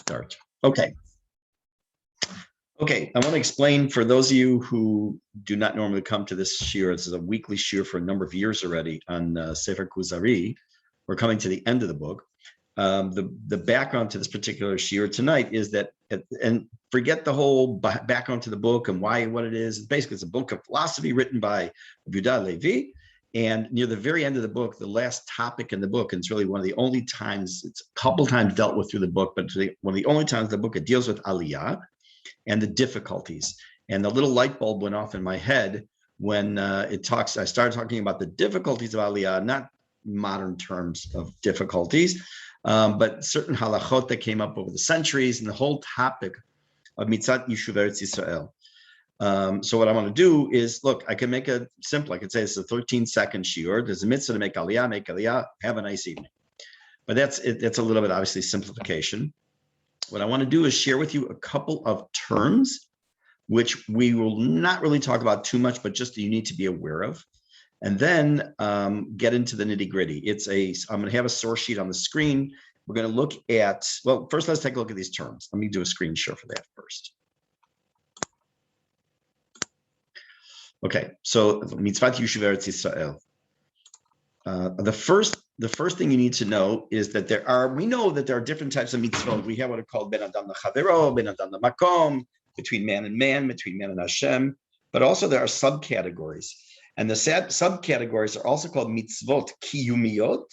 start. Okay. Okay, I want to explain for those of you who do not normally come to this shiur. This is a weekly shiur for a number of years already on Sefer Kuzari. We're coming to the end of the book. The background to this particular shiur tonight is that, and forget the whole background to the book and what it is. Basically, it's a book of philosophy written by Yehuda Levi. And near the very end of the book, the last topic in the book, and it's really one of the only times, it's a couple times dealt with through the book, but one of the only times in the book it deals with Aliyah and the difficulties. And the little light bulb went off in my head when I started talking about the difficulties of Aliyah, not modern terms of difficulties, but certain halachot that came up over the centuries and the whole topic of Mitzvat Yishuv Eretz Yisrael. So what I want to do is, look, I can make it simple. I could say it's a 13-second shiur. There's a mitzvah to make aliyah, have a nice evening. But that's a little bit, obviously, simplification. What I want to do is share with you a couple of terms, which we will not really talk about too much, but just you need to be aware of. And then get into the nitty-gritty. I'm going to have a source sheet on the screen. We're going to look at, well, first let's take a look at these terms. Let me do a screen share for that first. Okay, so Mitzvat Yishuv Eretz Yisrael. The first thing you need to know is that we know that there are different types of mitzvot. We have what are called ben adam lechavero, ben adam lemakom, between man and man, between man and Hashem, but also there are subcategories. And the subcategories are also called mitzvot kiyumiyot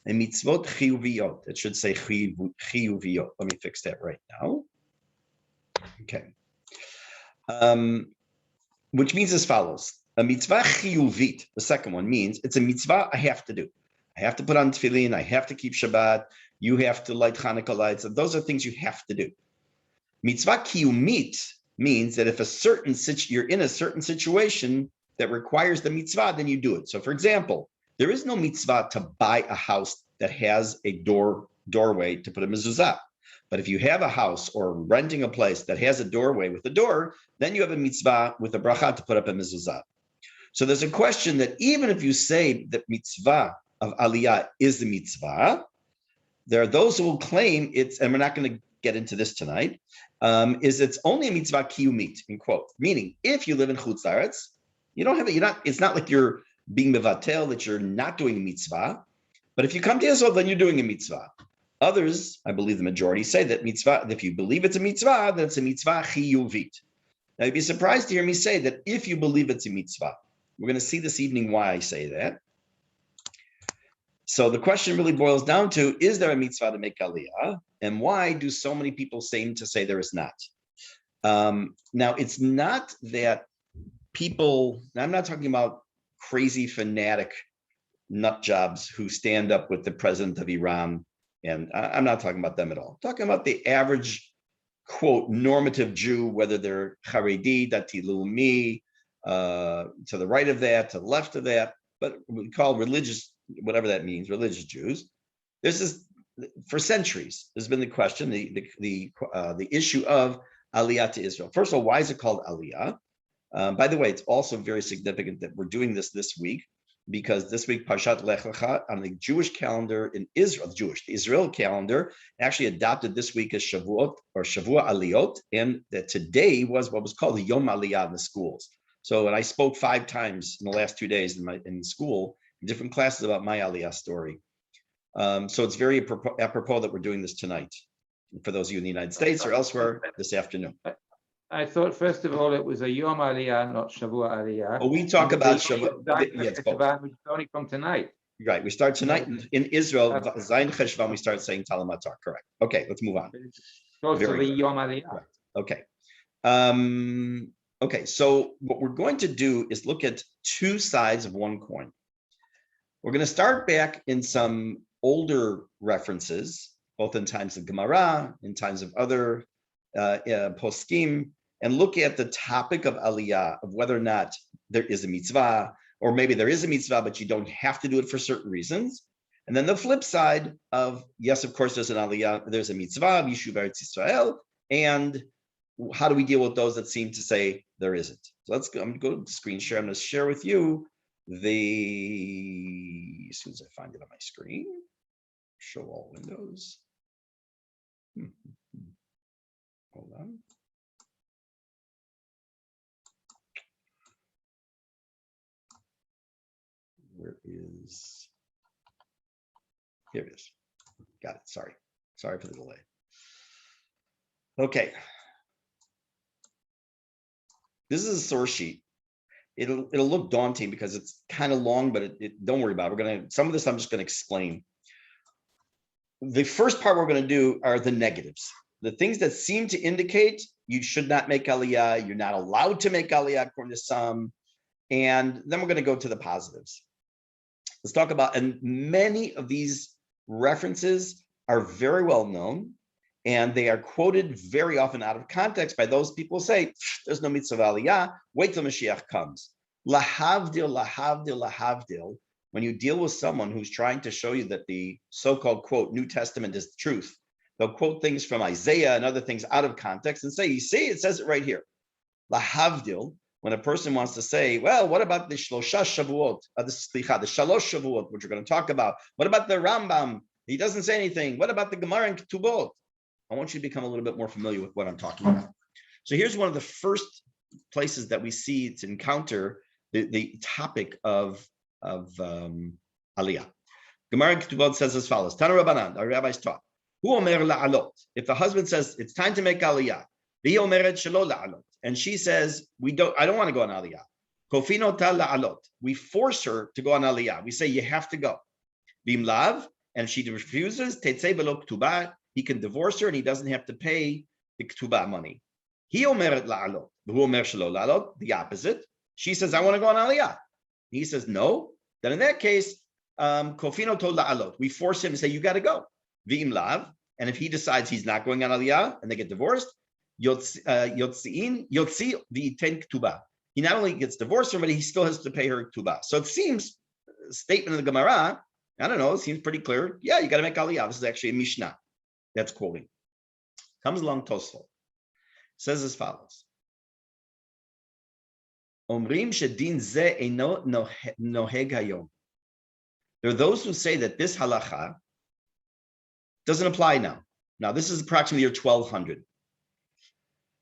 and mitzvot chiyuviyot. It should say chiyuviyot. Let me fix that right now. Okay. Which means as follows. A mitzvah chiyuvit, the second one, means it's a mitzvah I have to do. I have to put on tefillin, I have to keep Shabbat, you have to light Hanukkah lights, and those are things you have to do. Mitzvah kiyumit means that if you're in a certain situation that requires the mitzvah, then you do it. So for example, there is no mitzvah to buy a house that has a doorway to put a mezuzah. But if you have a house or renting a place that has a doorway with a door, then you have a mitzvah with a bracha to put up a mezuzah. So there's a question that even if you say that mitzvah of Aliyah is the mitzvah, there are those who will claim it's, and we're not going to get into this tonight, is it's only a mitzvah kiyumit, in quote. Meaning, if you live in Chutz Laretz, you don't have it. It's not like you're being mevatel, that you're not doing a mitzvah. But if you come to Israel, then you're doing a mitzvah. Others, I believe the majority, say that mitzvah, if you believe it's a mitzvah, then it's a mitzvah chiyuvit. Now, you'd be surprised to hear me say that if you believe it's a mitzvah. We're going to see this evening why I say that. So the question really boils down to, is there a mitzvah to make aliyah? And why do so many people seem to say there is not? Now, it's not that people, I'm not talking about crazy fanatic nut jobs who stand up with the president of Iran. And I'm not talking about them at all. I'm talking about the average, quote, normative Jew, whether they're Haredi, Dati Leumi, to the right of that, to the left of that, but we call religious, whatever that means, religious Jews. This is, for centuries, there's been the question, the issue of Aliyah to Israel. First of all, why is it called Aliyah? By the way, it's also very significant that we're doing this week, because this week, Parshat Lech Lecha, on the Jewish calendar in Israel, the Israel calendar, actually adopted this week as Shavuot, or Shavua Aliyot, and that today was what was called the Yom Aliyah in the schools. So, and I spoke 5 times in the last 2 days in school, in different classes about my Aliyah story. So it's very apropos that we're doing this tonight, for those of you in the United States or elsewhere this afternoon. I thought, first of all, it was a Yom Aliyah, not Shavua Aliyah. Well, we talk about Shavua. Yes, both. Which is only from tonight. Right. We start tonight in Israel. Zayin Cheshvan, we start saying Talamatar. Correct. Okay, let's move on. Also the Yom Aliyah. Right. Okay. Okay, so what we're going to do is look at 2 sides of one coin. We're going to start back in some older references, both in times of Gemara, in times of other poskim, and look at the topic of Aliyah, of whether or not there is a mitzvah, or maybe there is a mitzvah, but you don't have to do it for certain reasons. And then the flip side of, yes, of course, there's an Aliyah, there's a mitzvah, Yishuv Eretz Yisrael, and how do we deal with those that seem to say there isn't? So I'm going to go to screen share. I'm going to share with you as soon as I find it on my screen, show all windows. is, here it is. Got it. Sorry for the delay. Okay. This is a source sheet. It'll look daunting because it's kind of long, but don't worry about it. Some of this I'm just going to explain. The first part we're going to do are the negatives. The things that seem to indicate you should not make Aliyah, you're not allowed to make Aliyah according to some, and then we're going to go to the positives. Let's talk about, and many of these references are very well known, and they are quoted very often out of context by those people who say, there's no mitzvah Aliyah, wait till Mashiach comes. Lahavdil, lahavdil, lahavdil. When you deal with someone who's trying to show you that the so-called, quote, New Testament is the truth, they'll quote things from Isaiah and other things out of context and say, you see, it says it right here. Lahavdil, when a person wants to say, well, what about the Shlosha Shavuot, the Shalosh Shavuot, which we're going to talk about? What about the Rambam? He doesn't say anything. What about the Gemara and Ketubot? I want you to become a little bit more familiar with what I'm talking about. So here's one of the first places that we see to encounter the topic of Aliyah. Gemara and Ketubot says as follows: Tana Rabbanan, our rabbis taught, Hu omer la'alot. If the husband says it's time to make Aliyah, V'hi omeret shelo la'alot, and she says I don't want to go on Aliyah. Kofino ta la'alot. We force her to go on Aliyah. We say you have to go. V'im lav, and if she refuses, tetzei belo ktubah, he can divorce her and he doesn't have to pay the ktubah money. He omeret la'alot. V'hu omer shelo la'alot. The opposite. She says I want to go on Aliyah. He says no. Then in that case, kofino to la'alot. We force him and say you got to go. V'im lav, and if he decides he's not going on Aliyah and they get divorced, yotzi v'iten ktubah. He not only gets divorced, but he still has to pay her ktubah. So it seems, statement of the Gemara, I don't know, it seems pretty clear. Yeah, you got to make Aliyah. This is actually a Mishnah that's quoting. Comes along Tosfot. Says as follows. Omrim shedin ze eino noheg hayom. There are those who say that this halacha doesn't apply now. Now, this is approximately year 1200.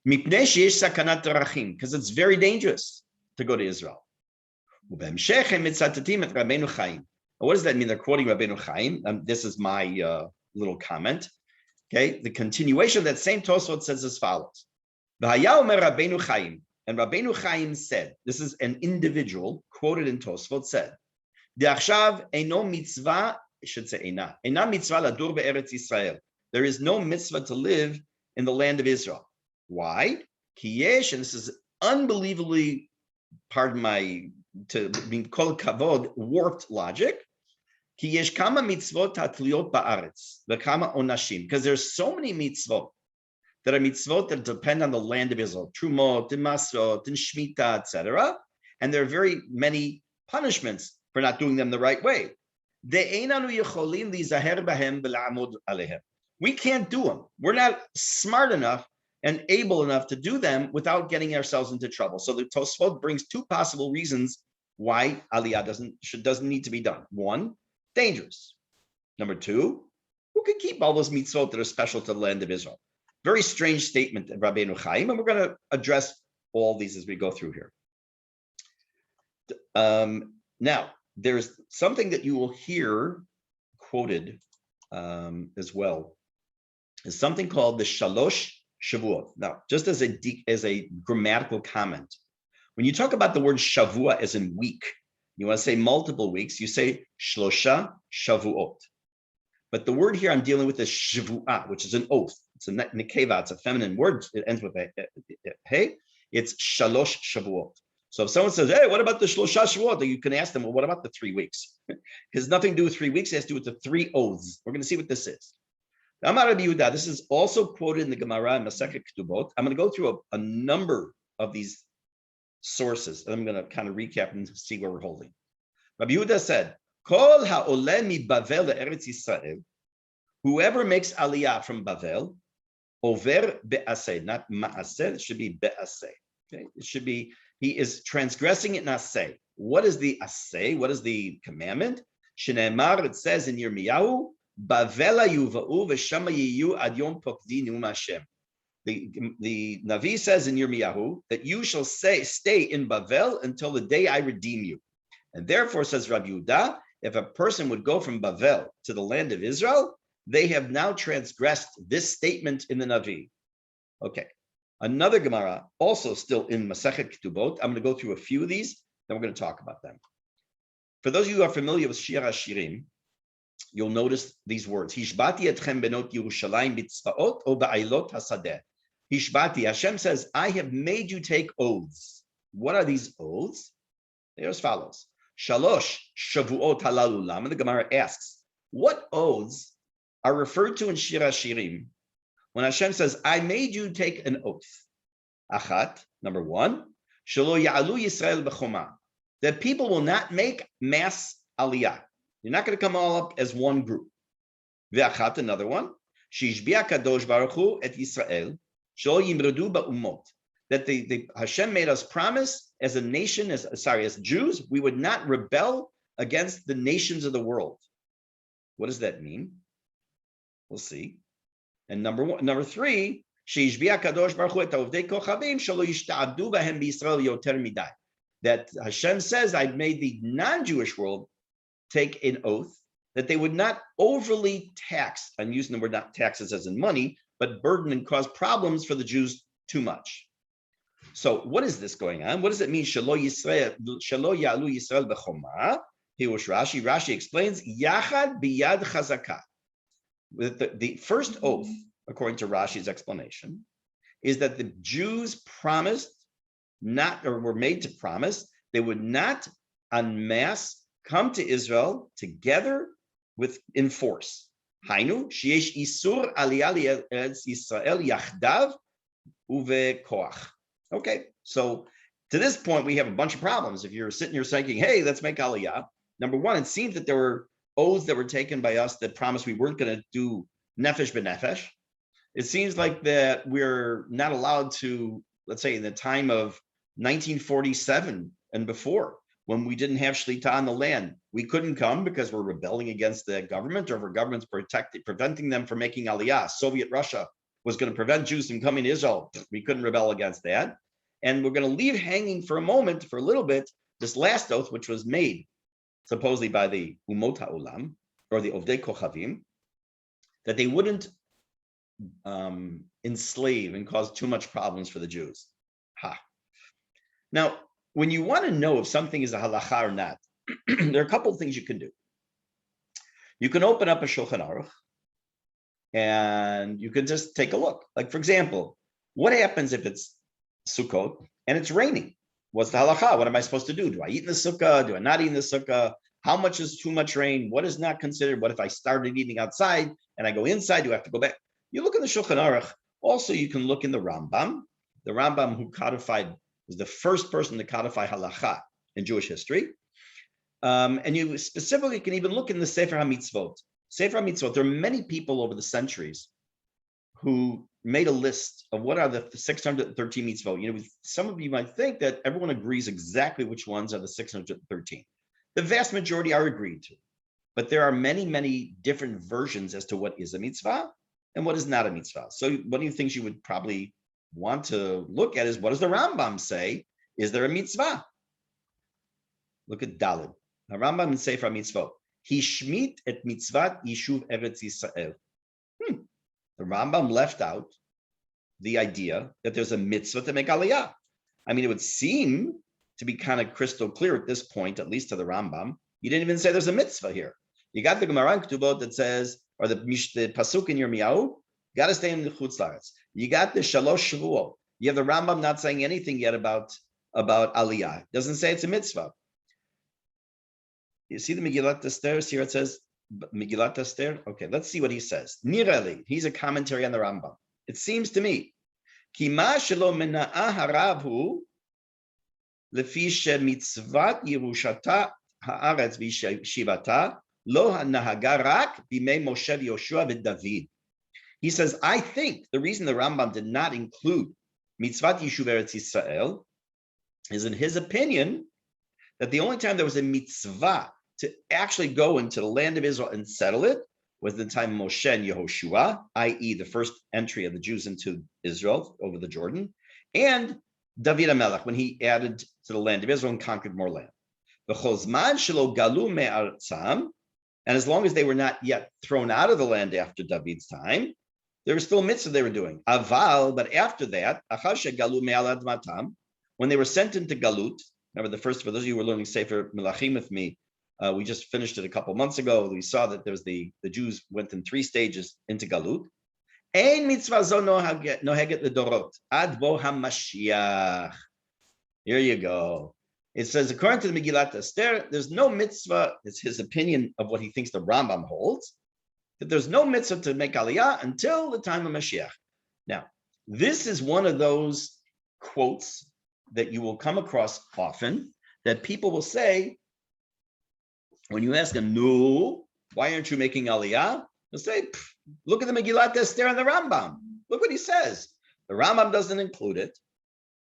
Because it's very dangerous to go to Israel. What does that mean? They're quoting Rabbeinu Chaim. This is my little comment. Okay, the continuation of that same Tosfot says as follows. Rabbeinu Chaim, and Rabbeinu Chaim said, this is an individual quoted in Tosfot, said, De'achshav eino mitzvah, I should say eina mitzvah ladur be'eretz Yisrael. There is no mitzvah to live in the land of Israel. Why? Kiyesh, and this is unbelievably, pardon my, to be kol kavod, warped logic. Kiyesh kama mitzvot hatliyot ba'aretz, v'kama onashim, because there's so many mitzvot that are mitzvot that depend on the land of Israel, trumot, and masrot, and shmita, etc. And there are very many punishments for not doing them the right way. We can't do them. We're not smart enough and able enough to do them without getting ourselves into trouble. So the Tosfot brings two possible reasons why Aliyah doesn't need to be done. One, dangerous. Number two, who can keep all those mitzvot that are special to the land of Israel? Very strange statement of Rabbeinu Chaim, and we're going to address all these as we go through here. Now, there's something that you will hear quoted as well. Is something called the Shalosh Shavuot. Now, just as a grammatical comment, when you talk about the word Shavua as in week, you want to say multiple weeks, you say Shlosha Shavuot. But the word here I'm dealing with is Shavuah, which is an oath. It's a nekeva, it's a feminine word. It ends with a hey. It's Shalosh Shavuot. So if someone says, hey, what about the Shlosha Shavuot? You can ask them, well, what about the 3 weeks? It has nothing to do with 3 weeks. It has to do with the 3 oaths. We're going to see what this is. Amar Rabbi Yehuda, this is also quoted in the Gemara and Masechet Ketubot. I'm going to go through a number of these sources, and I'm going to kind of recap and see where we're holding. Rabbi Yehuda said, Kol ha'oleh mi Bavel le'eretz Yisrael, whoever makes Aliyah from Bavel, over be'aseh, not ma'aseh, it should be be'aseh. Okay? It should be, he is transgressing it in aseh. What is the aseh? What is the commandment? Shneimar, it says in Yirmiyahu, Bavela yuva'u v'shama yiyu ad yom pokdi neum Hashem. The Navi says in Yirmiyahu that you shall stay in Bavel until the day I redeem you. And therefore, says Rabbi Yehuda, if a person would go from Bavel to the land of Israel, they have now transgressed this statement in the Navi. Okay. Another Gemara, also still in Masechet Ketubot. I'm going to go through a few of these, then we're going to talk about them. For those of you who are familiar with Shir HaShirim, you'll notice these words. Hishbati etchem benot Yerushalayim b'tzvaot o ba'ilot hasadeh. Hishbati, Hashem says, I have made you take oaths. What are these oaths? They're as follows. Shalosh shavuot halalu lam. And the Gemara asks, what oaths are referred to in Shir HaShirim when Hashem says, I made you take an oath? Achat, number one, shelo ya'alu Yisrael b'choma. That people will not make mass Aliyah. You're not going to come all up as one group. Ve'achat, another one, shishbia kadosh baruch hu et Yisrael, shelo yimredu ba'umot. That the Hashem made us promise as a nation, as Jews, we would not rebel against the nations of the world. What does that mean? We'll see. And number three, that Hashem says, I made the non-Jewish world take an oath that they would not overly tax, I'm using the word not taxes as in money, but burden and cause problems for the Jews too much. So what is this going on? What does it mean? Shelo ya'alu Yisrael b'choma. Here was Rashi. Rashi explains, Yachad biyad chazakah. The first oath, according to Rashi's explanation, is that the Jews promised not, or were made to promise, they would not en masse come to Israel together in force. Hainu, sheyesh isur aliyah Eretz Yisrael yachdav uvekoach. Okay, so to this point, we have a bunch of problems. If you're sitting here thinking, hey, let's make Aliyah. Number one, it seems that there were oaths that were taken by us that promised we weren't going to do nefesh b'nefesh. It seems like that we're not allowed to, let's say in the time of 1947 and before, when we didn't have shlita on the land, we couldn't come because we're rebelling against the government, or if our government's preventing them from making Aliyah. Soviet Russia was going to prevent Jews from coming to Israel. We couldn't rebel against that. And we're going to leave hanging for a moment, for a little bit, this last oath, which was made supposedly by the Umot HaOlam, or the Ovdei Kochavim, that they wouldn't enslave and cause too much problems for the Jews. Now, when you want to know if something is a halacha or not, there are a couple of things you can do. You can open up a Shulchan Aruch, and you can just take a look. Like, for example, what happens if it's Sukkot and it's raining? What's the halacha? What am I supposed to do? Do I eat in the sukkah? Do I not eat in the sukkah? How much is too much rain? What is not considered? What if I started eating outside and I go inside? Do I have to go back? You look in the Shulchan Aruch. Also, you can look in the Rambam. The Rambam, who codified, was the first person to codify halacha in Jewish history. And you specifically can even look in the Sefer HaMitzvot. Sefer HaMitzvot, there are many people over the centuries who made a list of what are the 613 mitzvot. You know, some of you might think that everyone agrees exactly which ones are the 613. The vast majority are agreed to, but there are many, many different versions as to what is a mitzvah and what is not a mitzvah. So one of the things you would probably want to look at is, what does the Rambam say? Is there a mitzvah? Look at Daled. The Rambam in Sefer HaMitzvot. Hishmit et mitzvat Yishuv Eretz Yisrael. The Rambam left out the idea that there's a mitzvah to make Aliyah. I mean, it would seem to be kind of crystal clear at this point, at least to the Rambam. You didn't even say there's a mitzvah here. You got the Gemara in Ketubot that says, or the pasuk in Yirmiyahu, got to stay in the Chutz La'aretz. You got the Shalosh Shavuot. You have the Rambam not saying anything yet about Aliyah. It doesn't say it's a mitzvah. You see the Megillat Esther here? It says Megillat Esther. Okay, let's see what he says. Nirali, he's a commentary on the Rambam. It seems to me, Kima shelo mena'a haravu lefi mitzvat Yerushata haaretz v'shivata lo hanahaga rak b'mei Moshe v'Yoshua v'David. He says, I think the reason the Rambam did not include mitzvat Yishuv Eretz Yisrael is, in his opinion, that the only time there was a mitzvah to actually go into the land of Israel and settle it was the time of Moshe and Yehoshua, i.e. the first entry of the Jews into Israel over the Jordan, and David HaMelech, when he added to the land of Israel and conquered more land. And as long as they were not yet thrown out of the land after David's time, there was still mitzvah they were doing. Aval, but after that, when they were sent into Galut, remember the first, for those of you who were learning Sefer Melachim with me, we just finished it a couple months ago. We saw that there was the Jews went in 3 stages into Galut. Ein mitzvah zo noheget ledorot ad bo hamashiach. Here you go. It says, according to the Megillat Esther, there's no mitzvah. It's his opinion of what he thinks the Rambam holds, that there's no mitzvah to make Aliyah until the time of Mashiach. Now, this is one of those quotes that you will come across often, that people will say, when you ask them, no, why aren't you making Aliyah? They'll say, look at the Megillat Esther and the Rambam. Look what he says. The Rambam doesn't include it.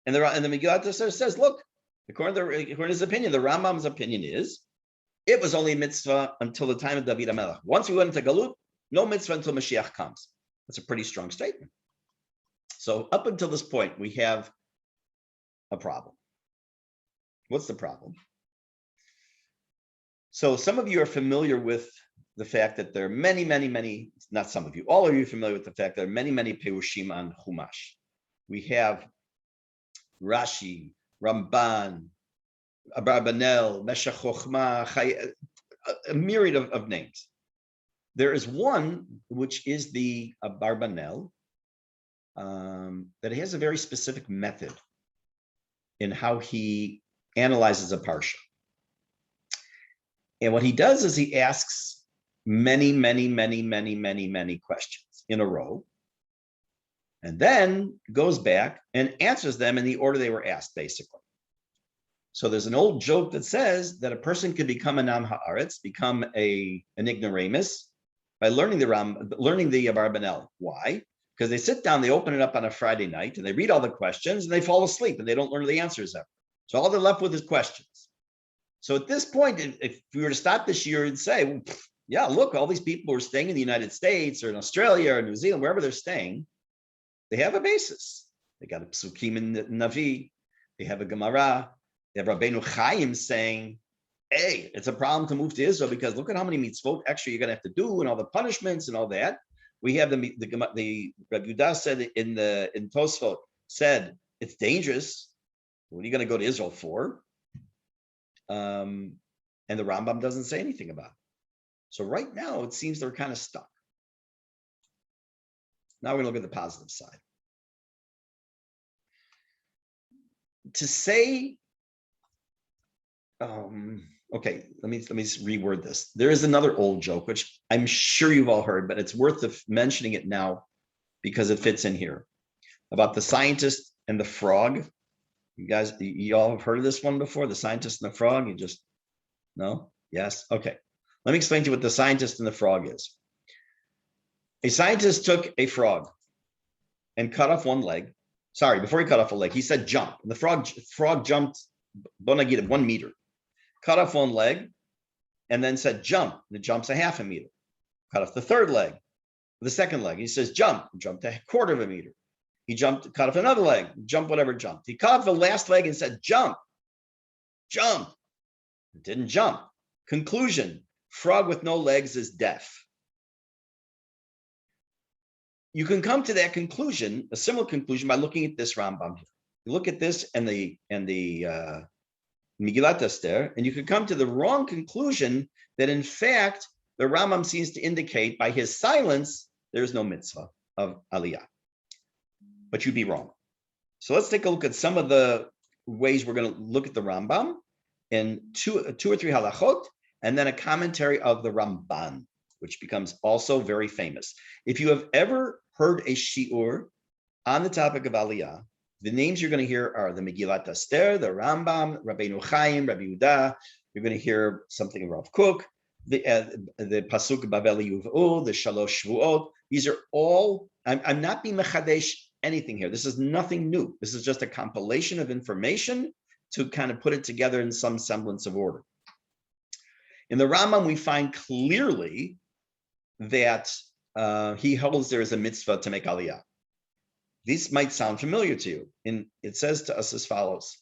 And the Megillat Esther says, look, according to his opinion, the Rambam's opinion is, it was only mitzvah until the time of David HaMelech. Once we went into Galut, no mitzvah until Mashiach comes. That's a pretty strong statement. So up until this point, we have a problem. What's the problem? So some of you are familiar with the fact that there are many, not some of you, all of you are familiar with the fact that there are many Perushim on Chumash. We have Rashi, Ramban, Abarbanel, Meshech Chochmah, a myriad of names. There is one, which is the Abarbanel, that has a very specific method in how he analyzes a parsha. And what he does is he asks many questions in a row, and then goes back and answers them in the order they were asked, basically. So there's an old joke that says that a person could become an Am Haaretz, become an ignoramus, by learning the Abarbanel. Why? Because they sit down, they open it up on a Friday night, and they read all the questions, and they fall asleep, and they don't learn the answers ever. So all they're left with is questions. So at this point, if we were to stop this year and say, well, yeah, look, all these people who are staying in the United States or in Australia or New Zealand, wherever they're staying, they have a basis. They got a Psukim in Navi, they have a Gemara, they have Rabbeinu Chaim saying, hey, it's a problem to move to Israel because look at how many mitzvot extra you're going to have to do and all the punishments and all that. We have the Rabbi Yehuda said in Tosfot said it's dangerous. What are you going to go to Israel for? And the Rambam doesn't say anything about it. So right now it seems they're kind of stuck. Now we're going to look at the positive side. To say, okay, let me reword this. There is another old joke, which I'm sure you've all heard, but it's worth mentioning it now because it fits in here, about the scientist and the frog. You guys, you all have heard of this one before, the scientist and the frog? You just, no? Yes? Okay. Let me explain to you what the scientist and the frog is. A scientist took a frog and cut off one leg. Sorry, before he cut off a leg, he said jump. And the frog jumped, 1 meter. Cut off one leg and then said jump. And it jumps a 0.5 meter. Cut off the third leg, the second leg. He says jump, jumped a 1/4 meter. He jumped, cut off another leg, jump whatever jumped. He cut off the last leg and said jump, jump. It didn't jump. Conclusion, frog with no legs is deaf. You can come to that conclusion, a similar conclusion, by looking at this Rambam here. You look at this and the Megillat Esther, and you can come to the wrong conclusion that in fact, the Rambam seems to indicate by his silence, there's no mitzvah of Aliyah. But you'd be wrong. So let's take a look at some of the ways we're going to look at the Rambam in two or three halachot, and then a commentary of the Ramban, which becomes also very famous. If you have ever heard a shiur on the topic of Aliyah, the names you're going to hear are the Megillat Esther, the Rambam, Rabbeinu Chaim, Rabbi Yehuda. You're going to hear something of Rav Kook, the Pasuk Bavel Yuv'u, the Shalosh Shvuot. These are all, I'm not being mechadesh anything here. This is nothing new. This is just a compilation of information to kind of put it together in some semblance of order. In the Rambam, we find clearly that he holds there is a mitzvah to make Aliyah. This might sound familiar to you. It says to us as follows,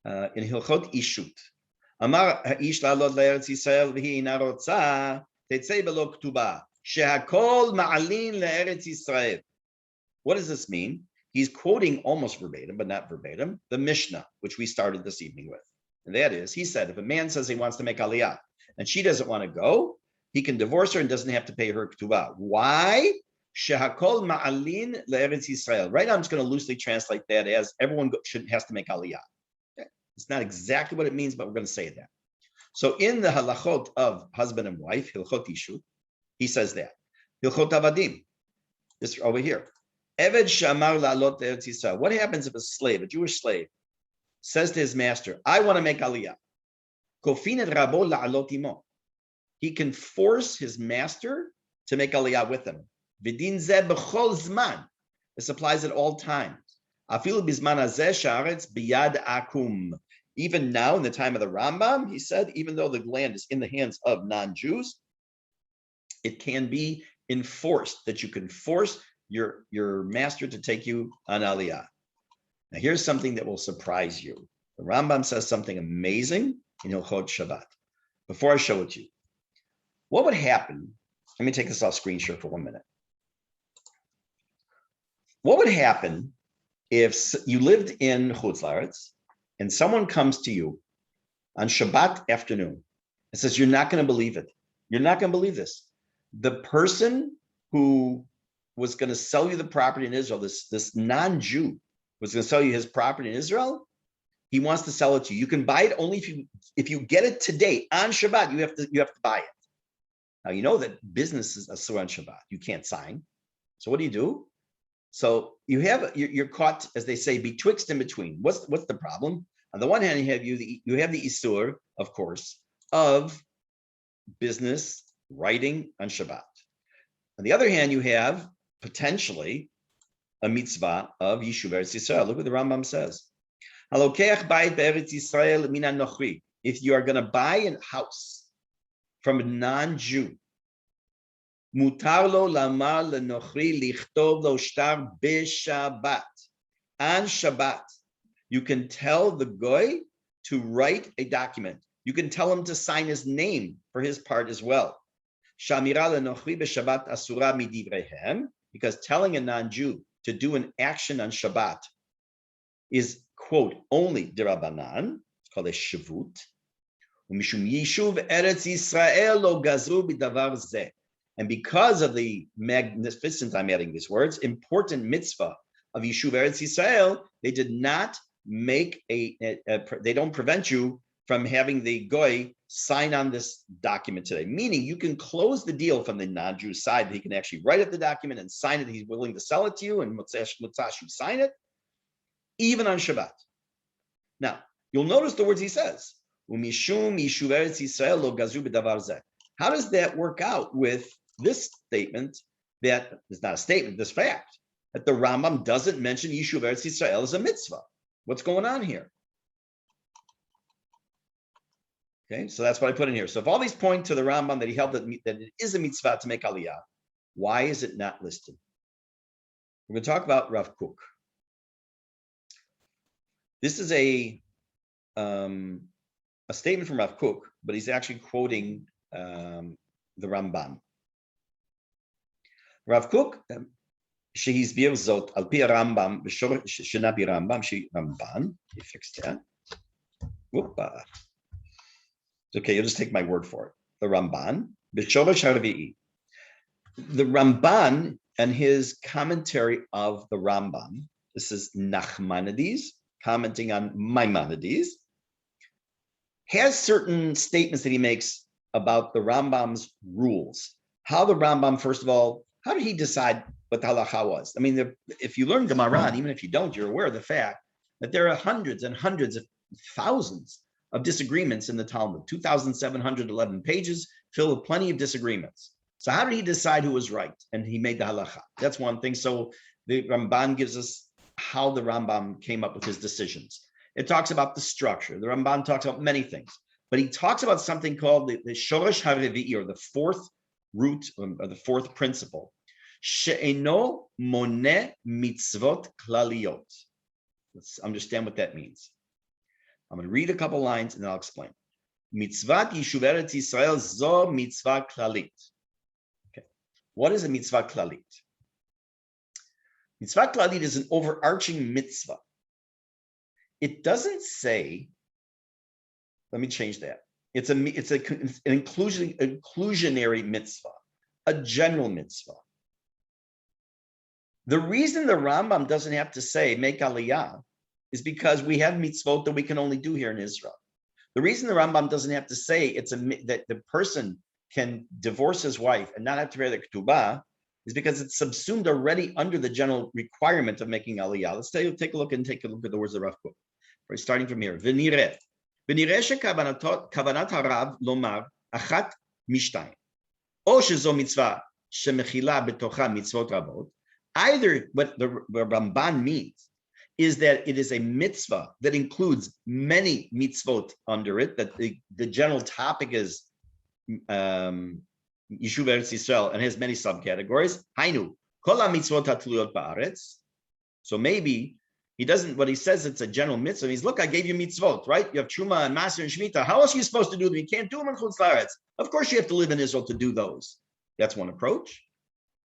in Hilchot Ishut, Amar ha'ish la'alot le'eretz Yisrael v'hi ina rotza tetzei belo k'tuba shehakol ma'alin le'eretz Yisrael. What does this mean? He's quoting almost verbatim, but not verbatim, the Mishnah, which we started this evening with. And that is, he said, if a man says he wants to make Aliyah and she doesn't want to go, he can divorce her and doesn't have to pay her ketubah. Why? Shehakol ma'alin le'eretz Yisrael. Right now, I'm just going to loosely translate that as everyone has to make Aliyah. Okay. It's not exactly what it means, but we're going to say that. So in the halachot of husband and wife, hilchot Yishuv, he says that. Hilchot avadim, this over here. Eved shamar la'alot le'eretz Yisrael. What happens if a slave, a Jewish slave, says to his master, I want to make Aliyah. Kofin et rabo la'alot imo. He can force his master to make Aliyah with him. V'din zeh b'chol zman. This applies at all times. Afilu bizman hazeh sha'aretz biyad akum. Even now, in the time of the Rambam, he said, even though the land is in the hands of non-Jews, it can be enforced, that you can force your master to take you on Aliyah. Now, here's something that will surprise you. The Rambam says something amazing in Hilchot Shabbat. Before I show it to you, what would happen? Let me take this off screen share for 1 minute. What would happen if you lived in Chutz La'aretz and someone comes to you on Shabbat afternoon and says, you're not going to believe it. You're not going to believe this. The person who was going to sell you the property in Israel, this non-Jew was going to sell you his property in Israel. He wants to sell it to you. You can buy it only if you get it today on Shabbat. You have to buy it. Now you know that business is asur on Shabbat. You can't sign. So what do? So you're caught, as they say, betwixt and between. What's the problem? On the one hand, you have the isur, of course, of business writing on Shabbat. On the other hand, you have potentially a mitzvah of Yishuv Eretz Yisrael. Look what the Rambam says. If you are going to buy a house from a non-Jew, mutar lo lamar lenochri lichtov lo shtar b'Shabbat. On Shabbat, you can tell the goy to write a document. You can tell him to sign his name for his part as well. Shamira lenochri b'Shabbat asura midivrehem, because telling a non-Jew to do an action on Shabbat is, quote, only derabanan. It's called a shavut. Umishum Yishuv Eretz Yisrael lo gazru b'davar zeh. And because of the magnificent, I'm adding these words, important mitzvah of Yishuv Eretz Yisrael, they did not make they don't prevent you from having the goy sign on this document today. Meaning you can close the deal from the non-Jew side. He can actually write up the document and sign it. He's willing to sell it to you, and Mutzash you sign it, even on Shabbat. Now, you'll notice the words he says. Umishum Yishuv Eretz Yisrael lo gazru b'davar zeh. How does that work out with this statement that is not a statement, this fact, that the Rambam doesn't mention Yishuv Eretz Yisrael as a mitzvah? What's going on here? Okay, so that's what I put in here. So if all these point to the Rambam that he held that it is a mitzvah to make Aliyah, why is it not listed? We're going to talk about Rav Kook. This is a statement from Rav Kook, but he's actually quoting the Ramban. Rav Kook, שהסביר זאת על פי הרמב"ם, שנה ברמב"ם, שהיא רמב"ן, he fixed that. Whoopa. Okay, you'll just take my word for it. The Ramban, בשורש הרביעי. The Ramban and his commentary of the Rambam, this is Nachmanides commenting on Maimonides, has certain statements that he makes about the Rambam's rules. How the Rambam, first of all, how did he decide what the halacha was? I mean, if you learn Gemara, even if you don't, you're aware of the fact that there are hundreds and hundreds of thousands of disagreements in the Talmud, 2,711 pages filled with plenty of disagreements. So how did he decide who was right? And he made the halacha. That's one thing. So the Ramban gives us how the Rambam came up with his decisions. It talks about the structure. The Ramban talks about many things, but he talks about something called the Shoresh HaRevi'i, or the fourth root, or the fourth principle. She'eno moneh mitzvot klaliyot. Let's understand what that means. I'm going to read a couple lines and then I'll explain. Mitzvat Yishuv Eretz Yisrael zo mitzvah klalit. Okay. What is a mitzvah klalit? Mitzvah klalit is an overarching mitzvah. It doesn't say, let me change that. It's an inclusionary mitzvah, a general mitzvah. The reason the Rambam doesn't have to say make Aliyah is because we have mitzvot that we can only do here in Israel. The reason the Rambam doesn't have to say that the person can divorce his wife and not have to wear the ketubah is because it's subsumed already under the general requirement of making Aliyah. Let's take a look at the words of the Rav Kook. We're starting from here. V'nireh shekavanat harav lomar achat mishtayim. O shezo mitzvah shemechila betocha mitzvot rabot. Either what the Ramban means is that it is a mitzvah that includes many mitzvot under it, that the general topic is Yishuv Eretz Yisrael and has many subcategories. Hainu, kol ha-mitzvot hatluyot ba'aretz. So maybe he doesn't, what he says, it's a general mitzvah. He's, look, I gave you mitzvot, right? You have Truma and Maser and Shemitah. How else are you supposed to do them? You can't do them in Chutz La'aretz. Of course you have to live in Israel to do those. That's one approach.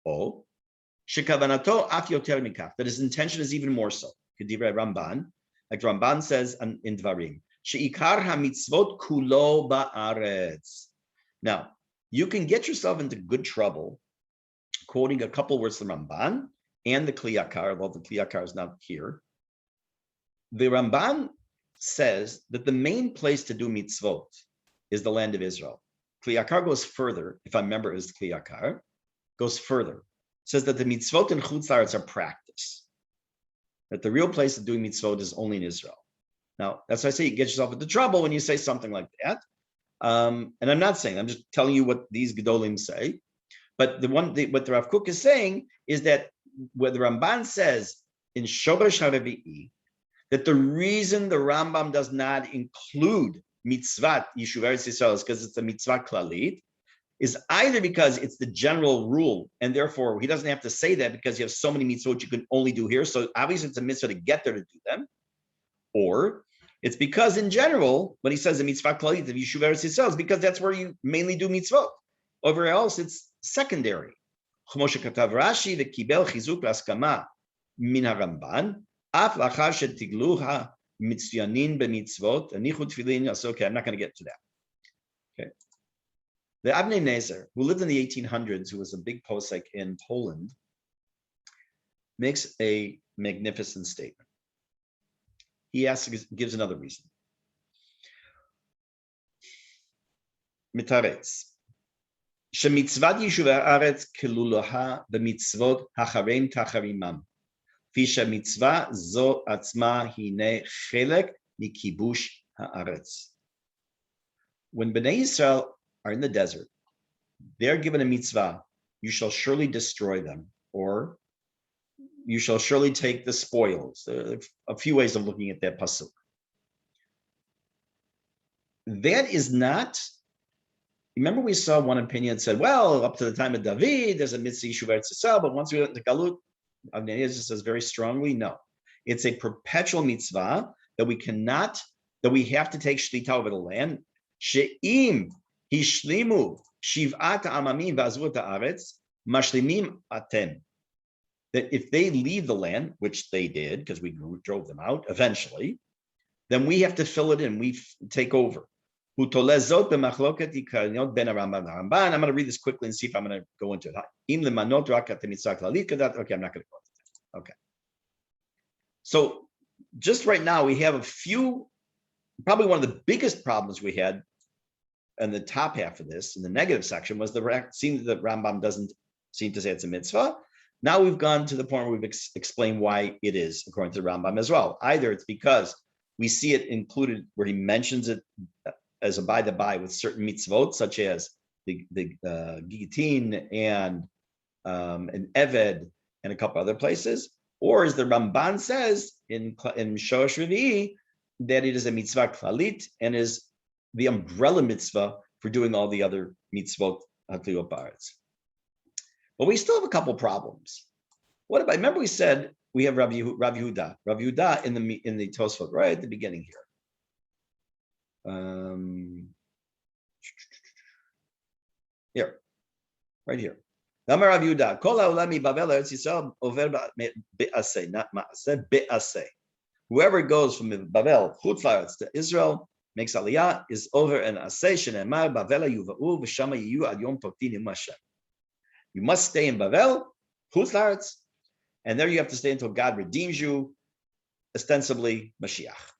Oh, shekavanato af yoter mikach, that his intention is even more so. Kedivrei Ramban, like Ramban says in Dvarim, sheikar ha-mitzvot kulo ba'aretz. Now, you can get yourself into good trouble quoting a couple words from Ramban and the Kli Yakar, although the Kli Yakar is not here. The Ramban says that the main place to do mitzvot is the land of Israel. Kli Yakar goes further, if I remember it was Kli Yakar, goes further. Says that the mitzvot in Chutz La'aretz are practice. That the real place of doing mitzvot is only in Israel. Now, that's why I say you get yourself into trouble when you say something like that. And I'm not saying, I'm just telling you what these Gedolim say. But what the Rav Kook is saying is that what the Ramban says in Shoresh HaRevi'i, that the reason the Rambam does not include Mitzvat Yishuv Eretz Yisrael is because it's a mitzvah klalit, is either because it's the general rule, and therefore he doesn't have to say that because you have so many mitzvot you can only do here, so obviously it's a mitzvah to get there to do them, or it's because in general, when he says the mitzvah klalit of Yishuv Eretz Yisrael, is because that's where you mainly do mitzvot. Over else, it's secondary. Chmoshe katav Rashi v'kibel chizuk l'askama min haRamban af lachar shetigluha mitzyanin b'mitzvot anichu tefillin. Okay, I'm not going to get to that. Okay. The Avnei Nezer, who lived in the 1800s, who was a big posek in Poland, makes a magnificent statement. He gives another reason. Mitaretz. Shemitzvat Yishuv Eretz kelulaha b'mitzvot hacharein tacharimam. Fisha mitzvah zo atzma hine chelek mikibush haaretz. When Bnei Yisrael are in the desert, they're given a mitzvah, you shall surely destroy them, or you shall surely take the spoils. A few ways of looking at that pasuk. That is not, remember we saw one opinion that said, well, up to the time of David, there's a mitzvah Yishuv Eretz Yisrael, but once we went to Galut, Avnei Nezer says very strongly, no. It's a perpetual mitzvah that we have to take shlita over the land. She'im hishlimu shiv'at amamim v'azvut ha'aretz mashlimim atem. That if they leave the land, which they did, because we drove them out eventually, then we have to fill it in. We take over. I'm going to read this quickly and see if I'm going to go into it. Okay, I'm not going to go into that. Okay. So just right now, we have a few, probably one of the biggest problems we had in the top half of this, in the negative section, was seems that Rambam doesn't seem to say it's a mitzvah. Now we've gone to the point where we've explained why it is, according to the Rambam as well. Either it's because we see it included where he mentions it as a by the by with certain mitzvot, such as the Gitin and an Eved and a couple other places, or as the Ramban says in Shoresh Revi'i, that it is a mitzvah klalit and is the umbrella mitzvah for doing all the other mitzvot hatliyot ba'aretz. But we still have a couple problems. What about? Remember we said we have Rav Yehuda. Rav Yehuda in the Tosfot right at the beginning here. Here, right here. Amar Rav Yehuda, Kol ha'olam miBavel Eretz Yisrael over be'aseh, not ma'aseh, be'aseh. Whoever goes from Bavel, Chutz La'aretz, to Israel, makes Aliyah, is over an aseh shenemar Bavel yuva'u v'shama yiyu ad yom poktin im Hashem. You must stay in Bavel, Chutz La'aretz, and there you have to stay until God redeems you, ostensibly Mashiach.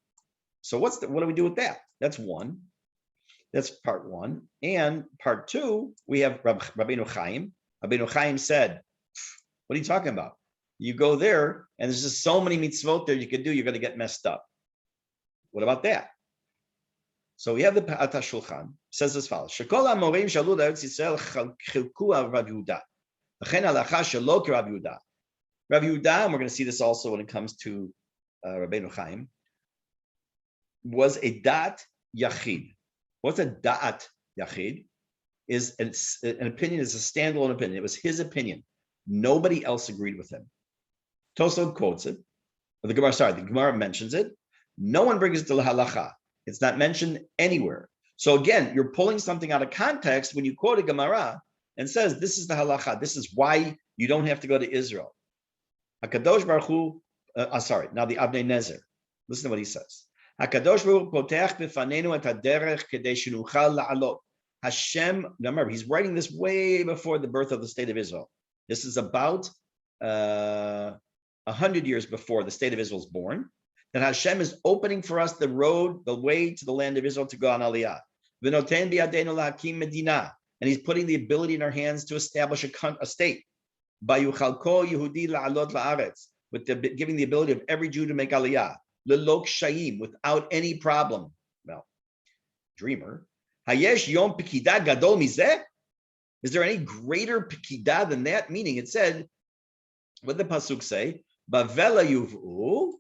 So what do we do with that? That's one. That's part one. And part two, we have Rabbeinu Chaim. Rabbeinu Chaim said, what are you talking about? You go there, and there's just so many mitzvot there you can do, you're going to get messed up. What about that? So we have the Pa'at HaShulchan, says as follows, Shekol HaMorim shalu Eretz Yisrael chilku al Rav Yehuda. V'chen halacha shelo k'Rav Yehuda. Rav Yehuda, and we're going to see this also when it comes to Rabbeinu Chaim, was a da'at yachid. What's a da'at yachid? Is an opinion, is a standalone opinion. It was his opinion. Nobody else agreed with him. Tosfot quotes it. Or the Gemara mentions it. No one brings it to the halacha. It's not mentioned anywhere. So again, you're pulling something out of context when you quote a Gemara and says, this is the halacha. This is why you don't have to go to Israel. HaKadosh Baruch Hu, now the Abnei Nezer. Listen to what he says. HaKadosh Baruch Hu potech b'fanenu et haderech kedei shenuchal la'alot. Hashem, remember, he's writing this way before the birth of the state of Israel. This is about 100 years before the state of Israel is born. That Hashem is opening for us the road, the way to the land of Israel to go on Aliyah. V'noten bi'adeinu lahakim medina. And he's putting the ability in our hands to establish a state. Bayuchalko Yehudi la'alot la'aretz. With giving the ability of every Jew to make Aliyah. Lelok shayim, without any problem. Well, dreamer. Hayesh yom pekida gadol mizeh? Is there any greater pekida than that? Meaning it said, what did the pasuk say? Bavela yuv'u,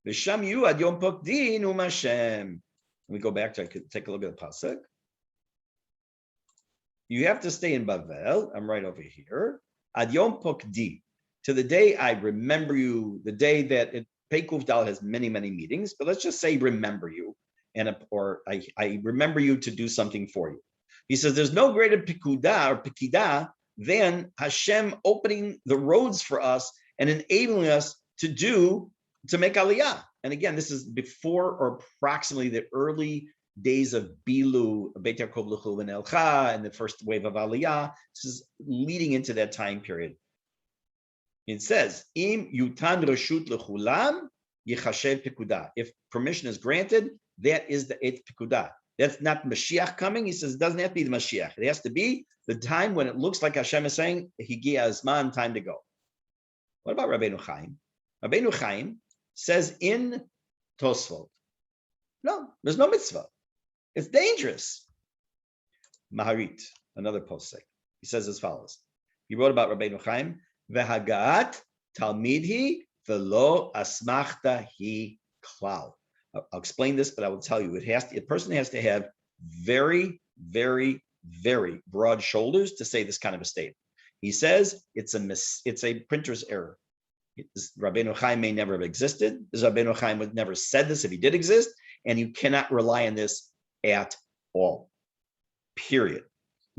v'sham yu ad yom pokdin u'mashem. Let me go back to, I could take a look at the pasuk. You have to stay in Bavel. I'm right over here. Ad yom pokdi, to the day I remember you, the day that Pekuf Dal has many, many meetings, but let's just say remember you. Or I remember you to do something for you. He says there's no greater pikuda or pikida than Hashem opening the roads for us and enabling us to make Aliyah. And again, this is before or approximately the early days of Bilu, Beit Yaakov L'Chul V'Nelcha, and the first wave of Aliyah. This is leading into that time period. It says, Im yutan reshut lechulam yichashev pikuda. If permission is granted, that is the eighth pikudah. That's not Mashiach coming. He says it doesn't have to be the Mashiach. It has to be the time when it looks like Hashem is saying, Higia Azman, time to go. What about Rabbeinu Chaim? Rabbeinu Chaim says in Tosfot, no, there's no mitzvah. It's dangerous. Maharit, another posek. He says as follows. He wrote about Rabbeinu Chaim, Vehagat Talmidhi velo asmachta hi klal. I'll explain this, but I will tell you, a person has to have very, very, very broad shoulders to say this kind of a statement. He says it's a printer's error. Rabbeinu Chaim may never have existed. Rabbeinu Chaim would never said this if he did exist, and you cannot rely on this at all. Period.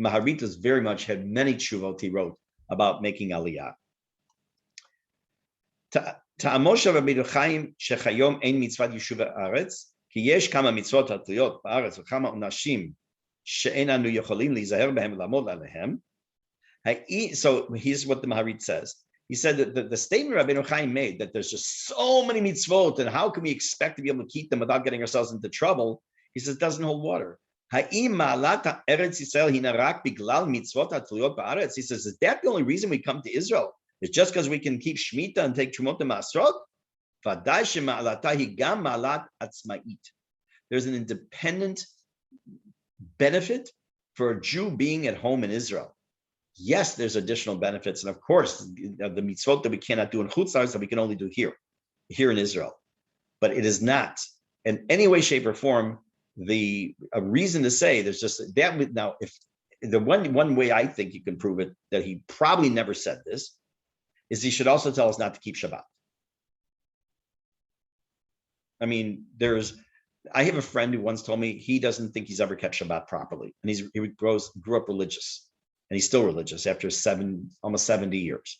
Maharitas very much had many tshuvot he wrote about making Aliyah. Ta'amosh Rabbeinu Chaim shechayom ein mitzvat Yishuv Eretz ki yesh kama mitzvot atiyot ba'aretz v'chama unashim she'en anu yocholim lizaher behem v'lamod alehem. So here's what the Maharit says. He said that the statement Rabbeinu Chaim made that there's just so many mitzvot and how can we expect to be able to keep them without getting ourselves into trouble? He says it doesn't hold water. Ha'im ma'alat Eretz Yisrael hina rak biglal mitzvot atiyot ba'aretz. He says, is that the only reason we come to Israel? It's just because we can keep Shemitah and take Trumot and Masrot? There's an independent benefit for a Jew being at home in Israel. Yes, there's additional benefits. And of course, the mitzvot that we cannot do in Chutz La'aretz that we can only do here in Israel. But it is not in any way, shape, or form a reason to say there's just that. Now, if the one way I think you can prove it, that he probably never said this, is he should also tell us not to keep Shabbat. I mean, I have a friend who once told me he doesn't think he's ever kept Shabbat properly, and he grew up religious. and he's still religious after almost 70 years.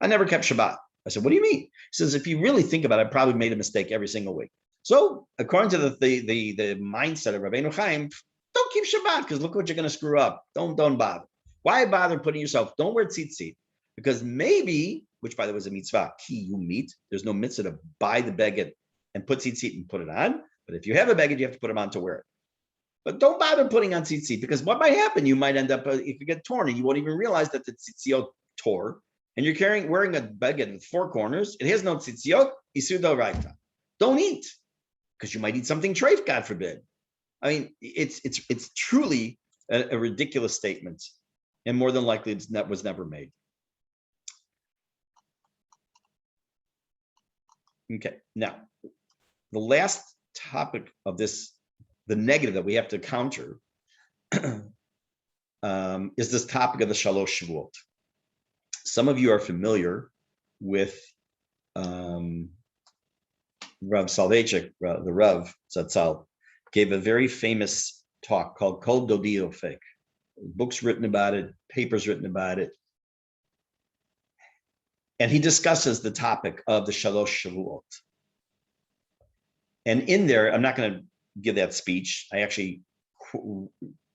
I never kept Shabbat. I said, what do you mean? He says, if you really think about it, I probably made a mistake every single week. So according to the mindset of Rabbeinu Chaim, don't keep Shabbat because look what you're going to screw up. Don't bother. Why bother putting yourself? Don't wear tzitzit because maybe, which by the way is a mitzvah, ki you meet. There's no mitzvah to buy the beged and put tzitzit and put it on. But if you have a beged, you have to put them on to wear it. But don't bother putting on tzitzit because what might happen? You might end up if you get torn and you won't even realize that the tzitziot tore. And you're wearing a beged with 4 corners. It has no tzitziot. Isur d'oraita. Don't eat because you might eat something treif, God forbid. I mean, it's truly a ridiculous statement, and more than likely it was never made. Okay, now the last topic of this, the negative that we have to counter, is this topic of the Shalosh Shavuot. Some of you are familiar with Rav Soloveitchik, the Rav Zatzal, gave a very famous talk called Kol Dodi Ofek. Books written about it, papers written about it. And he discusses the topic of the Shalosh Shavuot. And in there, I'm not going to give that speech. I actually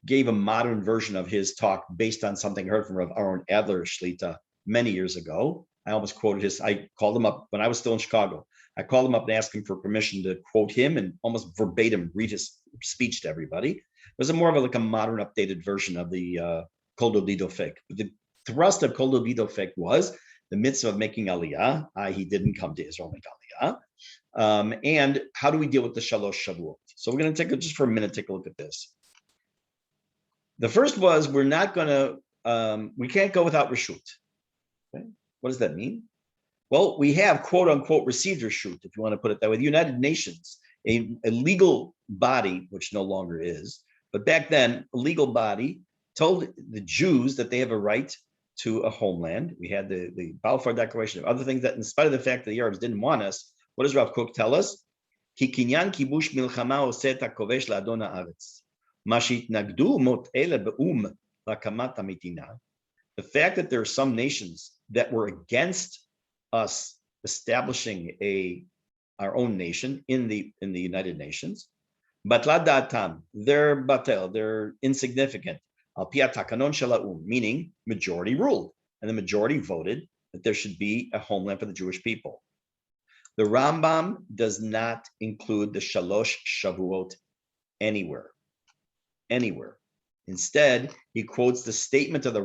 gave a modern version of his talk based on something I heard from Rav Aaron Adler Shlita many years ago. I almost quoted I called him up when I was still in Chicago. I called him up and asked him for permission to quote him and almost verbatim read his speech to everybody. It was more of a modern updated version of the Kol Dodi Dofek. The thrust of Kol Dodi Dofek was the mitzvah of making Aliyah, he didn't come to Israel make Aliyah. And how do we deal with the Shalosh Shavuot? So we're going to just for a minute, take a look at this. The first was we're not going to, we can't go without Reshut. Okay? What does that mean? Well, we have quote unquote received Reshut, if you want to put it that way. The United Nations, a legal body, which no longer is, but back then, a legal body told the Jews that they have a right to a homeland. We had the Balfour Declaration of other things that, in spite of the fact that the Arabs didn't want us, what does Rav Kook tell us? Ki kinyan kibush milchama oseh ta kovesh la'adon haaretz. Ma she'itnagdu mot ele be'um la'akamat ha'medina. The fact that there are some nations that were against us establishing our own nation in the United Nations, batla da'atam, they're batel, they're insignificant. Al pi ha'takanon shel ha'um, meaning majority ruled, and the majority voted that there should be a homeland for the Jewish people. The Rambam does not include the Shalosh Shavuot anywhere. Instead, he quotes the statement of the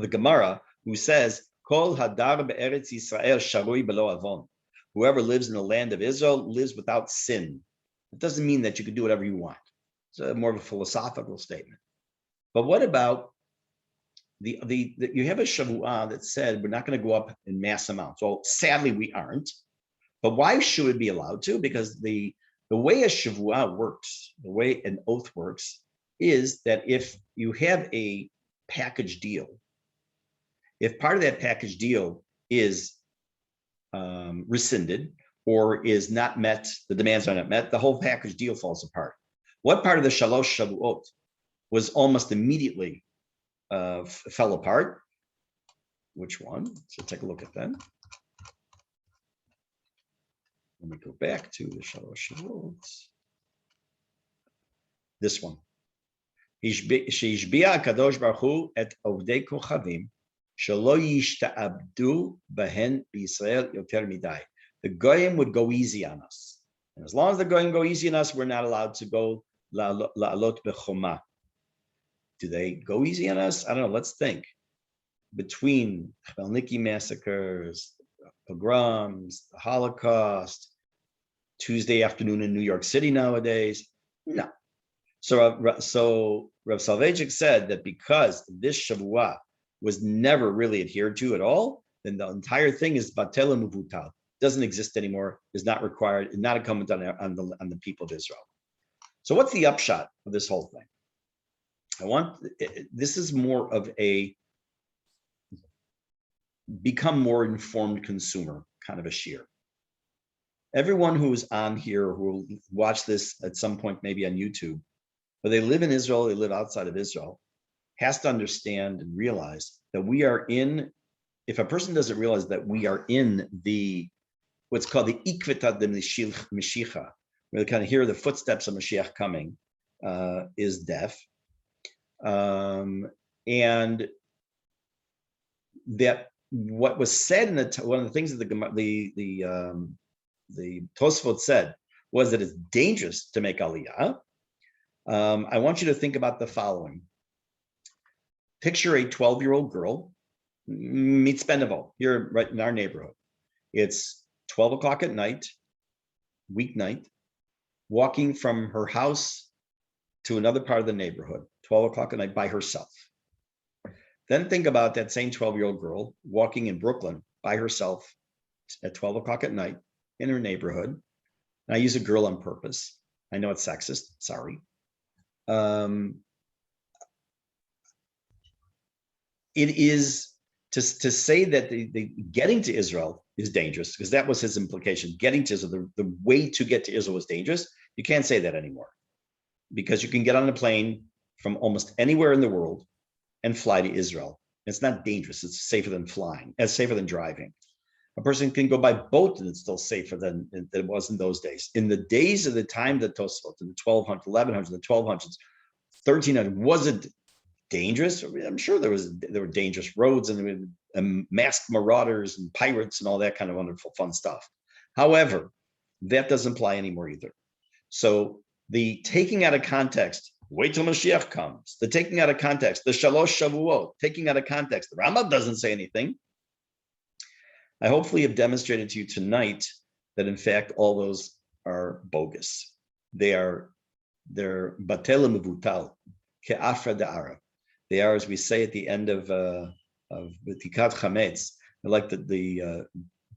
Gemara, who says, "Kol hadar be'eretz Yisrael sharui belo avon." Whoever lives in the land of Israel lives without sin. It doesn't mean that you can do whatever you want. It's more of a philosophical statement. But what about you have a Shavuah that said we're not going to go up in mass amounts. Well, sadly, we aren't. But why should it be allowed to? Because the way a Shavuah works, the way an oath works, is that if you have a package deal, if part of that package deal is rescinded or is not met, the demands are not met, the whole package deal falls apart. What part of the Shalosh Shavuot was almost immediately fell apart? Which one? So take a look at that. Let me go back to the Shalosh Shavuot. This one. Sheishbi'a Kadosh Baruch Hu et Ovdei Kochavim shelo yishta'abdu behen b'Yisrael yoter midai. The Goyim would go easy on us, and as long as the Goyim go easy on us, we're not allowed to go la'alot b'choma. Do they go easy on us? I don't know. Let's think. Between Chmelniki massacres, pogroms, the Holocaust, Tuesday afternoon in New York City nowadays, no. So Rav Soloveitchik said that because this Shavuah was never really adhered to at all, then the entire thing is batel and muvutal, doesn't exist anymore, is not required, is not incumbent on the people of Israel. So what's the upshot of this whole thing? This is more of a become more informed consumer kind of a shear. Everyone who is on here, who will watch this at some point, maybe on YouTube, whether they live in Israel or they live outside of Israel, has to understand and realize that we are in, if a person doesn't realize that we are in the, what's called the Ikvita de Mashiach, where they kind of hear the footsteps of Mashiach coming, is deaf. And that what was said in one of the things that the Tosfot said was that it's dangerous to make Aliyah. I want you to think about the following. Picture a 12-year-old girl, Mitzvah, here right in our neighborhood. It's 12 o'clock at night, weeknight, walking from her house to another part of the neighborhood, 12 o'clock at night by herself. Then think about that same 12-year-old girl walking in Brooklyn by herself at 12 o'clock at night in her neighborhood. And I use a girl on purpose. I know it's sexist, sorry. It is to say that the getting to Israel is dangerous, because that was his implication. Getting to Israel, the way to get to Israel was dangerous. You can't say that anymore, because you can get on a plane from almost anywhere in the world and fly to Israel. It's not dangerous. It's safer than flying. It's safer than driving. A person can go by boat and it's still safer than it was in those days. In the days of the time that Tosfot, in the 1200s, 1100s, the 1200s, 1300s, was it dangerous? I'm sure there were dangerous roads and masked marauders and pirates and all that kind of wonderful, fun stuff. However, that doesn't apply anymore either. So the taking out of context, wait till Mashiach comes, the taking out of context, the Shalosh Shavuot, taking out of context, the Rambam doesn't say anything. I hopefully have demonstrated to you tonight that in fact all those are bogus. They're batel mevutal ke'afra da'ara. They are, as we say at the end of B'tikat Chametz, they're like the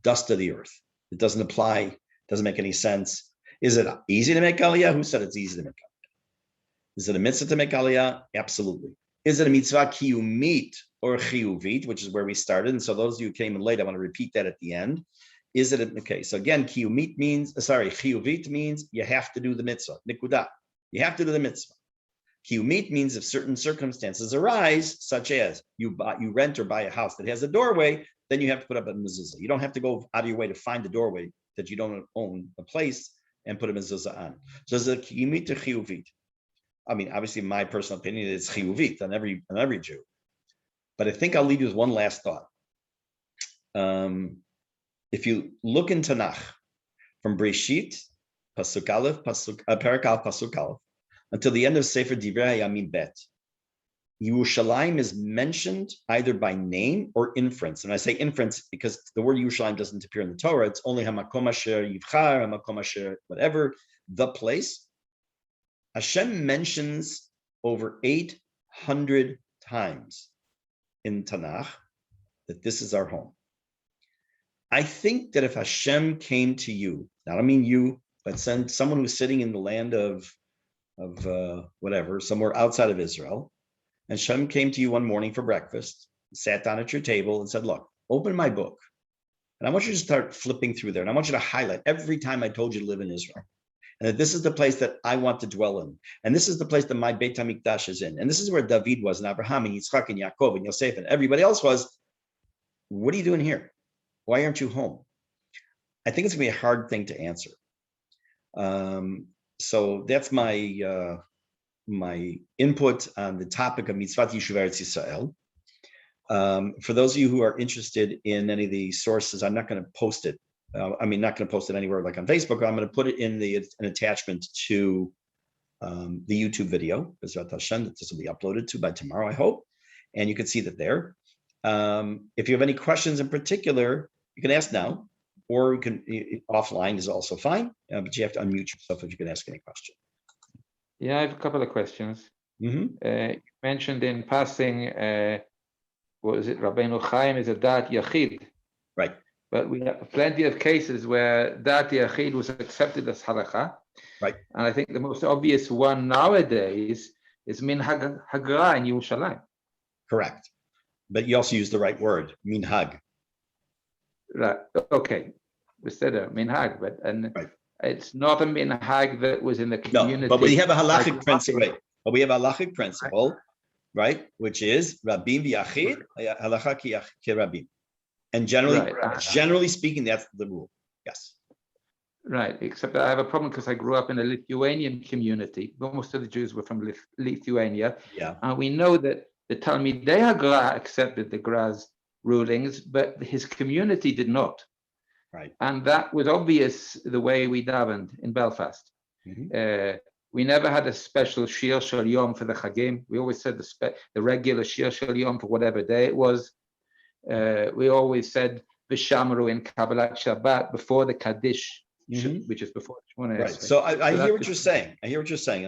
dust of the earth. It doesn't apply, doesn't make any sense. Is it easy to make Aliyah? Who said it's easy to make Aliyah? Is it a mitzvah to make Aliyah? Absolutely. Is it a mitzvah kiyumit or chiyuvit, which is where we started? And so those of you who came in late, I want to repeat that at the end. Is it okay? So again, chiyuvit means you have to do the mitzvah. Nikudah. You have to do the mitzvah. Kiyumit means if certain circumstances arise, such as you rent or buy a house that has a doorway, then you have to put up a mezuzah. You don't have to go out of your way to find a doorway that you don't own a place and put a mezuzah on. So is it kiyumit or chiyuvit? I mean, obviously, my personal opinion is chiyuvit on every Jew. But I think I'll leave you with one last thought. If you look in Tanakh, from Breshit, Pasuk Aleph, Perek Aleph, Pasuk Aleph, until the end of Sefer Divrei Hayamim Bet, Yerushalayim is mentioned either by name or inference. And I say inference because the word Yerushalayim doesn't appear in the Torah. It's only Hamakom Asher Yivchar, Hamakom Asher whatever, the place. Hashem mentions over 800 times in Tanakh that this is our home. I think that if Hashem came to you, I don't mean you, but someone who's sitting in the land of whatever, somewhere outside of Israel, and Hashem came to you one morning for breakfast, sat down at your table and said, look, open my book. And I want you to start flipping through there. And I want you to highlight every time I told you to live in Israel. And that this is the place that I want to dwell in. And this is the place that my Beit HaMikdash is in. And this is where David was, and Abraham, and Yitzchak, and Yaakov, and Yosef, and everybody else was. What are you doing here? Why aren't you home? I think it's going to be a hard thing to answer. So that's my my input on the topic of Mitzvat Yishuv Eretz Yisrael. For those of you who are interested in any of the sources, I'm not going to post it. Not going to post it anywhere like on Facebook. I'm going to put it in an attachment to the YouTube video, Bezrat Hashem, that this will be uploaded to by tomorrow, I hope. And you can see that there. If you have any questions in particular, you can ask now, or you can offline is also fine, but you have to unmute yourself if you can ask any question. Yeah, I have a couple of questions. You mentioned in passing, what is it? Rabbeinu Chaim is a Dat Yachid. Right. But we have plenty of cases where Dat Yachid was accepted as halakha. Right. And I think the most obvious one nowadays is Minhag Hagra in Yerushalayim. Correct. But you also use the right word, minhag. Right. Okay. Minhag, but right. It's not a minhag that was in the community. No, but when you have a halachic principle, right? But we have a halachic principle, right? Which is Rabim v'yachid, halacha ki Rabim. And generally speaking, that's the rule. Yes. Right, except that I have a problem because I grew up in a Lithuanian community. Most of the Jews were from Lithuania. Yeah. And we know that the Talmidei HaGra accepted the Gra's rulings, but his community did not. Right. And that was obvious the way we davened in Belfast. We never had a special Shir Shel Yom for the Chagim. We always said the regular Shir Shel Yom for whatever day it was. We always said V'shamru in Kabbalat Shabbat before the Kaddish, which is before Shmona Right. Esrei. So I hear what you're saying.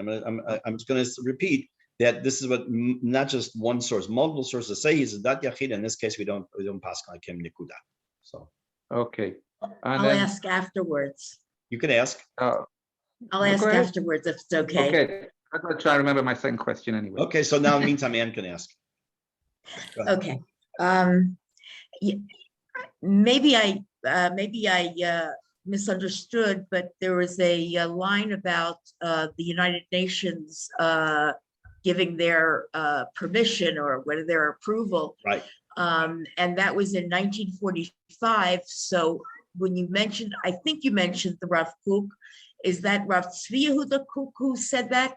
I'm just going to repeat that this is what not just one source, multiple sources say he's a dat yachid. In this case, we don't pass like him nikuda. So okay. I'll ask afterwards. You can ask. I'll ask afterwards if it's okay. Okay. I'm going to try to remember my second question anyway. Okay. So now in the meantime, Ann can ask. Okay. Maybe I misunderstood, but there was a line about the United Nations giving their permission or whether their approval. Right. And that was in 1945. So when you mentioned, I think you mentioned the Rav Kook, is that Rav Tzvi Yehuda Kook who said that?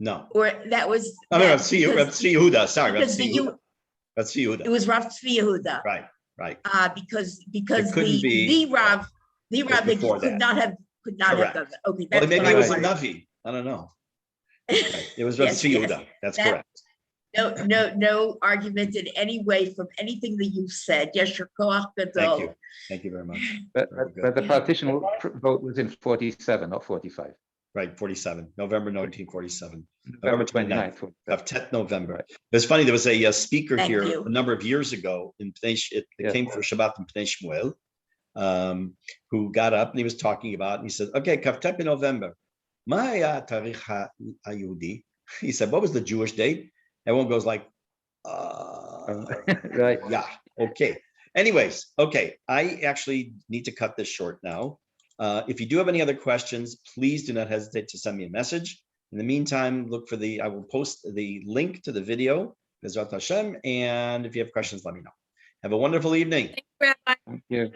No. Or that was. I mean, Rav Tzvi Yehuda. Sorry, Rav Tzvi Yehuda. Rav Tzvi Yehuda. It was Rav Tzvi Yehuda. Right. Right. Because the Rav could not have done that. Okay, that's well, maybe it was a Navi. I don't know. Right. It was Rav Tzvi Yehuda. That's correct. No argument in any way from anything that you've said. Yes, your koach gadol. Thank you very much. But the partition vote was in 47, not 45. Right, 47, November 1947. November 29th. Of 10th November. Right. It's funny, there was a speaker Thank here you. a number of years ago, it came for Shabbat in Pnei Shmuel, who got up and he was talking about, and he said, okay, Kaftet in November. Ma'aya tarikh ha'yehudi. He said, what was the Jewish date? Everyone goes like, right. Yeah, okay. Anyways, okay, I actually need to cut this short now. If you do have any other questions, please do not hesitate to send me a message. In the meantime, I will post the link to the video, Bezrat Hashem, and if you have questions, let me know. Have a wonderful evening. Thank you, Rabbi. Thank you.